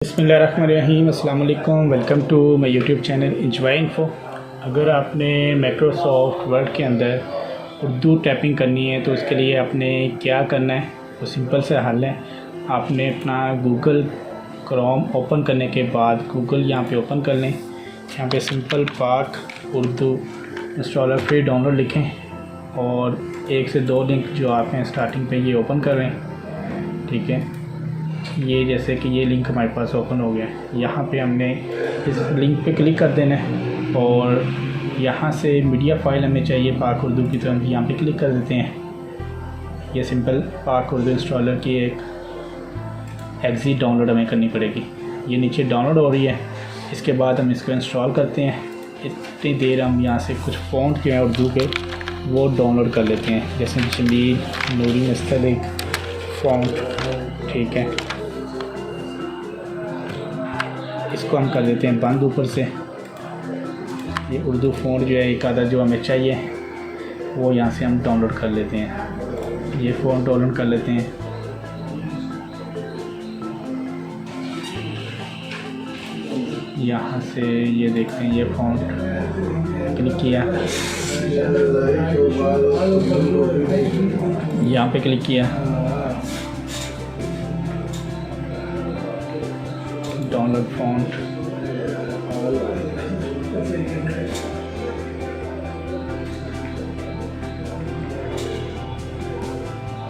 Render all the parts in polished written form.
बिस्मिल्लाहिर्रहमानिर्रहीम, अस्सलाम वालेकुम। Welcome to my YouTube channel Enjoy Info. अगर आपने माइक्रोसॉफ्ट वर्ड के अंदर उर्दू टाइपिंग करनी है तो उसके लिए आपने क्या करना है, वो सिंपल से हल है। आपने अपना गूगल क्रोम ओपन करने के बाद गूगल यहाँ पे ओपन कर लें। यहाँ पे सिंपल पाक उर्दू इंस्टॉलर फ्री डाउनलोड लिखें और 1 से 2 लिंक जो आप हैं स्टार्टिंग पे ये ओपन कर लें। ठीक है, ये जैसे कि ये लिंक हमारे पास ओपन हो गया है। यहाँ पे हमने इस लिंक पे क्लिक कर देना है और यहाँ से मीडिया फाइल हमें चाहिए पाक उर्दू की, तो हम यहाँ पे क्लिक कर देते हैं। ये सिंपल पाक उर्दू इंस्टॉलर की एक एग्जी डाउनलोड हमें करनी पड़ेगी। ये नीचे डाउनलोड हो रही है। इसके बाद हम इसको इंस्टॉल करते हैं। इतनी देर हम यहाँ से कुछ फ़ॉन्ट जो हैं उर्दू के वो डाउनलोड कर लेते हैं, जैसे जमील, नूरी, मुस्तलिक फ़ॉन्ट। ठीक है, इसको हम कर देते हैं बंद ऊपर से। ये उर्दू फ़ॉन्ट जो है एक आधा जो हमें चाहिए वो यहाँ से हम डाउनलोड कर लेते हैं। ये फ़ॉन्ट डाउनलोड कर लेते हैं। यहाँ से ये देखते हैं, ये फ़ॉन्ट क्लिक किया, यहाँ पे क्लिक किया, डाउनलोड फ़ॉन्ट।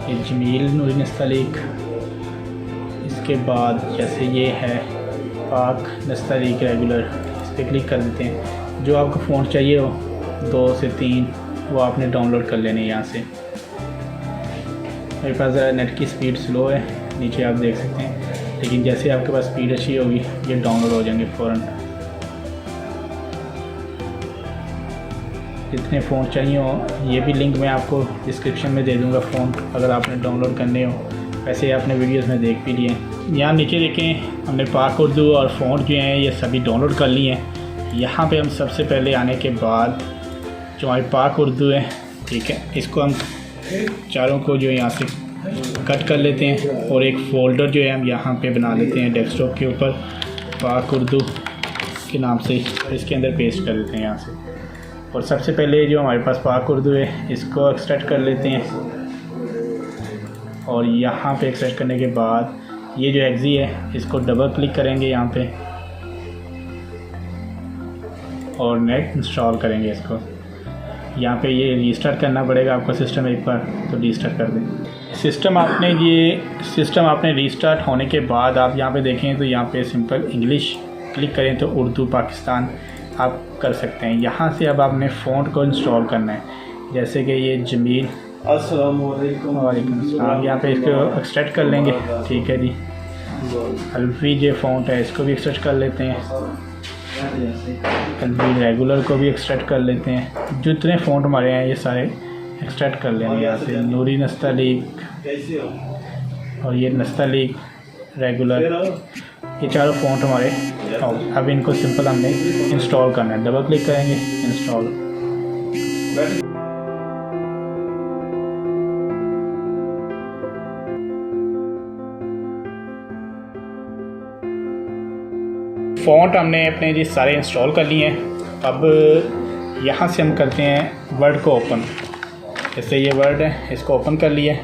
ये जमील, नूरी, मुस्तलिक। इसके बाद जैसे ये है पाक मुस्तलिक रेगुलर, इस पर क्लिक कर देते हैं। जो आपको फ़ॉन्ट चाहिए हो 2 से 3 वो आपने डाउनलोड कर लेने यहाँ से। मेरे पास नेट की स्पीड स्लो है, नीचे आप देख सकते हैं, लेकिन जैसे आपके पास स्पीड अच्छी होगी ये डाउनलोड हो जाएंगे फ़ौरन। जितने फ़ॉन्ट चाहिए हो ये भी लिंक मैं आपको डिस्क्रिप्शन में दे दूँगा, फ़ॉन्ट अगर आपने डाउनलोड करने हो। वैसे आपने वीडियोस में देख भी लिए। यहाँ नीचे देखें, हमने पाक उर्दू और फ़ॉन्ट जो हैं ये सभी डाउनलोड कर लिए हैं। यहाँ पे हम सबसे पहले आने के बाद जो हमारी पाक उर्दू है, ठीक है, इसको हम चारों को जो यहाँ से कट कर लेते हैं और एक फ़ोल्डर जो है हम यहाँ पे बना लेते हैं डेस्कटॉप के ऊपर, पाक उर्दू के नाम से। इसके अंदर पेस्ट कर लेते हैं यहाँ से। और सबसे पहले जो हमारे पास पाक उर्दू है इसको एक्सट्रैक्ट कर लेते हैं और यहाँ पे एक्सट्रैक्ट करने के बाद ये जो एग्जी है इसको डबल क्लिक करेंगे यहाँ पे और नेट इंस्टॉल करेंगे इसको। यहाँ पे ये रीस्टार्ट करना पड़ेगा आपका सिस्टम एक बार, तो रीस्टार्ट कर दें। सिस्टम आपने रीस्टार्ट होने के बाद आप यहाँ पे देखें तो यहाँ पे सिंपल इंग्लिश क्लिक करें तो उर्दू पाकिस्तान आप कर सकते हैं। यहाँ से अब आपने फ़ॉन्ट को इंस्टॉल करना है, जैसे कि ये जमील, अस्सलामुअलैकुम, वालेकुम अस्सलाम। यहाँ पे इसको एक्सट्रैक्ट कर लेंगे। ठीक है जी, अल्फ़ी जो फ़ॉन्ट है इसको भी एक्सट्रैक्ट कर लेते हैं। अल्फ़ी रेगुलर को भी एक्सट्रैक्ट कर लेते हैं। जितने फ़ॉन्ट हमारे हैं ये सारे एक्सट्रैक्ट कर लेंगे यहाँ से। नूरी, नस्तलीक और ये नस्तलीक रेगुलर, ये चारों फ़ॉन्ट हमारे। अब इनको सिंपल हमने इंस्टॉल करना है। डबल क्लिक करेंगे, इंस्टॉल। फ़ॉन्ट हमने अपने जी सारे इंस्टॉल कर लिए हैं। अब यहाँ से हम करते हैं वर्ड को ओपन। जैसे ये वर्ड है इसको ओपन कर लिया,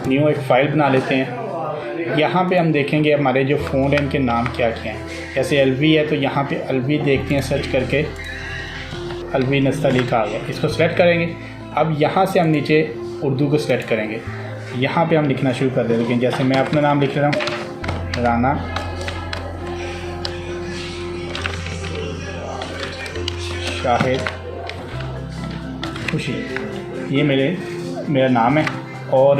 न्यू एक फ़ाइल बना लेते हैं। यहाँ पे हम देखेंगे हमारे जो फ़ॉन्ट हैं इनके नाम क्या क्या हैं। जैसे एलवी है तो यहाँ पे एलवी देखते हैं, सर्च करके एलवी नस्तलीक आ गया, इसको सेलेक्ट करेंगे। अब यहाँ से हम नीचे उर्दू को सेलेक्ट करेंगे। यहाँ पे हम लिखना शुरू कर देंगे। जैसे मैं अपना नाम लिख रहा हूँ, राना शाहिद खुशी, ये मेरा नाम है। और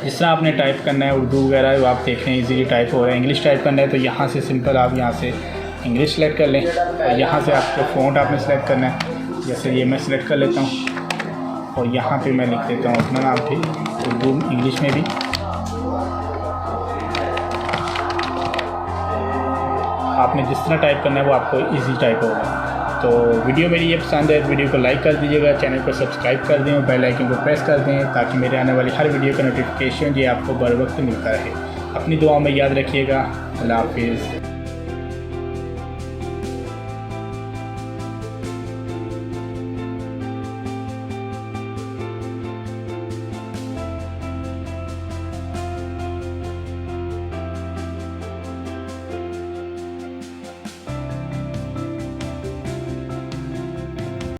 जिस तरह आपने टाइप करना है उर्दू वगैरह आप देख रहे हैं इजीली टाइप हो रहा है। इंग्लिश टाइप करना है तो यहाँ से सिंपल आप यहाँ से इंग्लिश सेलेक्ट कर लें और यहाँ से आपको फ़ॉन्ट आपने सेलेक्ट करना है। जैसे ये मैं सेलेक्ट कर लेता हूँ और यहाँ पे मैं लिख देता हूँ अपना नाम भी उर्दू इंग्लिश में भी। आपने जिस तरह टाइप करना है वो आपको ईजी टाइप होगा। तो वीडियो मेरी ये पसंद है, वीडियो को लाइक कर दीजिएगा, चैनल को सब्सक्राइब कर दें और बेल आइकन को प्रेस कर दें ताकि मेरे आने वाली हर वीडियो का नोटिफिकेशन ये आपको बर वक्त मिलता रहे। अपनी दुआ में याद रखिएगा। अल्लाह हाफिज़।